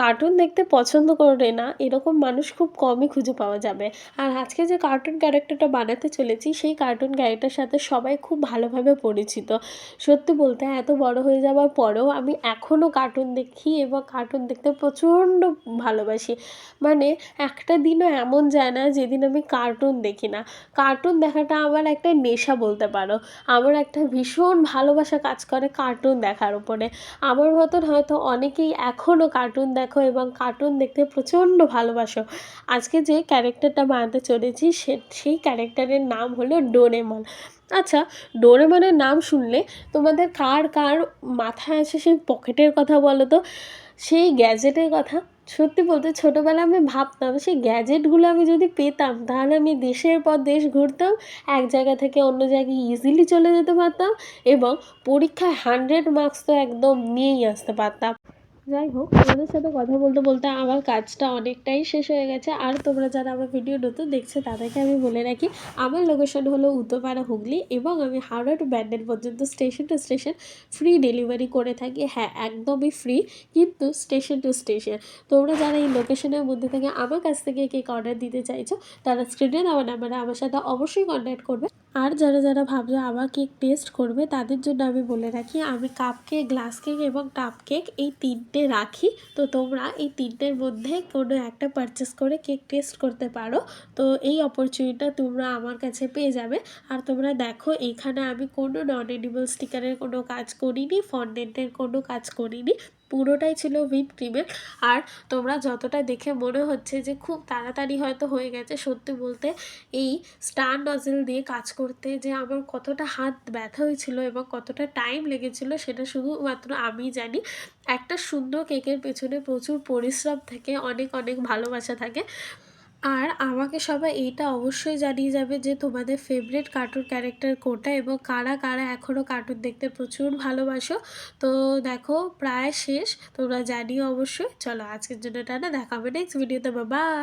Cartoon দেখতে পছন্দ করে না এরকম মানুষ খুব কমই খুঁজে পাওয়া যাবে। আর আজকে যে কার্টুন ক্যারেক্টারটা বানাতে চলেছি সেই কার্টুন ক্যারেক্টারের সাথে সবাই খুব ভালোভাবে পরিচিত। সত্যি বলতে এত বড় হয়ে যাওয়ার পরেও আমি এখনও কার্টুন দেখি এবং কার্টুন দেখতে প্রচণ্ড ভালোবাসি। মানে একটা দিনও এমন যায় না যেদিন আমি কার্টুন দেখি না। কার্টুন দেখাটা আমার একটা নেশা বলতে পারো। আমার একটা ভীষণ ভালোবাসা কাজ করে কার্টুন দেখার উপরে। আমার মতন হয়তো অনেকেই এখনও কার্টুন দেখো এবং কার্টুন দেখতে প্রচণ্ড ভালোবাসো। আজকে যে ক্যারেক্টারটা বানাতে চলেছি সেই ক্যারেক্টারের নাম হলো ডোরেমন। আচ্ছা, ডোরেমনের নাম শুনলে তোমাদের কার কার মাথায় আসে সেই পকেটের কথা বলো তো? সেই গ্যাজেটের কথা? সত্যি বলতে ছোটোবেলায় আমি ভাবতাম সেই গ্যাজেটগুলো আমি যদি পেতাম তাহলে আমি দেশের পর দেশ ঘুরতাম, এক জায়গা থেকে অন্য জায়গায় ইজিলি চলে যেতে পারতাম এবং পরীক্ষায় 100 মার্কস তো একদম নিয়েই আসতে পারতাম। যাই হোক, তোমাদের সাথে কথা বলতে বলতে আমার কাজটা অনেকটাই শেষ হয়ে গেছে। আর তোমরা যারা আমার ভিডিও নতুন দেখছো তাদেরকে আমি বলে রাখি, আমার লোকেশন হলো উত্তরপাড়া, হুগলি এবং আমি হাওড়া টু ব্যান্ডেল পর্যন্ত station two station free delivery করে থাকি। হ্যাঁ, একদমই ফ্রি, কিন্তু স্টেশন টু স্টেশন। তোমরা যারা এই লোকেশনের মধ্যে থেকে আমার কাছ থেকে কেক অর্ডার দিতে চাইছো তারা স্ক্রিনে দেওয়া নাম্বারে আমার সাথে অবশ্যই কন্ট্যাক্ট করবে। আর যারা যারা ভাবছো আবার কেক টেস্ট করবে তাদের জন্য আমি বলে রাখি, আমি কাপ কেক, গ্লাস কেক এবং টাপ কেক এই তিনটে রাখি। তো তোমরা এই তিনটের মধ্যে কোনো একটা পারচেস করে কেক টেস্ট করতে পারো। তো এই অপরচুনিটিটা তোমরা আমার কাছে পেয়ে যাবে। আর তোমরা দেখো এইখানে আমি কোনো নন এডিবল স্টিকারের কোনো কাজ করিনি, ফন্ডেন্টের কোনো কাজ করিনি, পুরোটাই ছিল হুইপ ক্রিমের। আর তোমরা যতটা দেখে মনে হচ্ছে যে খুব তাড়াতাড়ি হয়তো হয়ে গেছে, সত্যি বলতে এই স্টার নজেল দিয়ে কাজ করতে যে আমার কতটা হাত ব্যথা হয়েছিল এবং কতটা টাইম লেগেছিল সেটা শুধুমাত্র আমিই জানি। একটা সুন্দর কেকের পেছনে প্রচুর পরিশ্রম থাকে, অনেক অনেক ভালোবাসা থাকে। আর আমাকে সবাই এইটা অবশ্যই জানিয়ে যাবে যে তোমাদের ফেভারিট কার্টুন ক্যারেক্টার কোনটা এবং কারা কারা এখনও কার্টুন দেখতে প্রচুর ভালোবাসো। তো দেখো প্রায় শেষ, তোমরা জানিও অবশ্যই। চলো আজকের জন্য টাটা, দেখা হবে নেক্সট ভিডিওতে, বাই।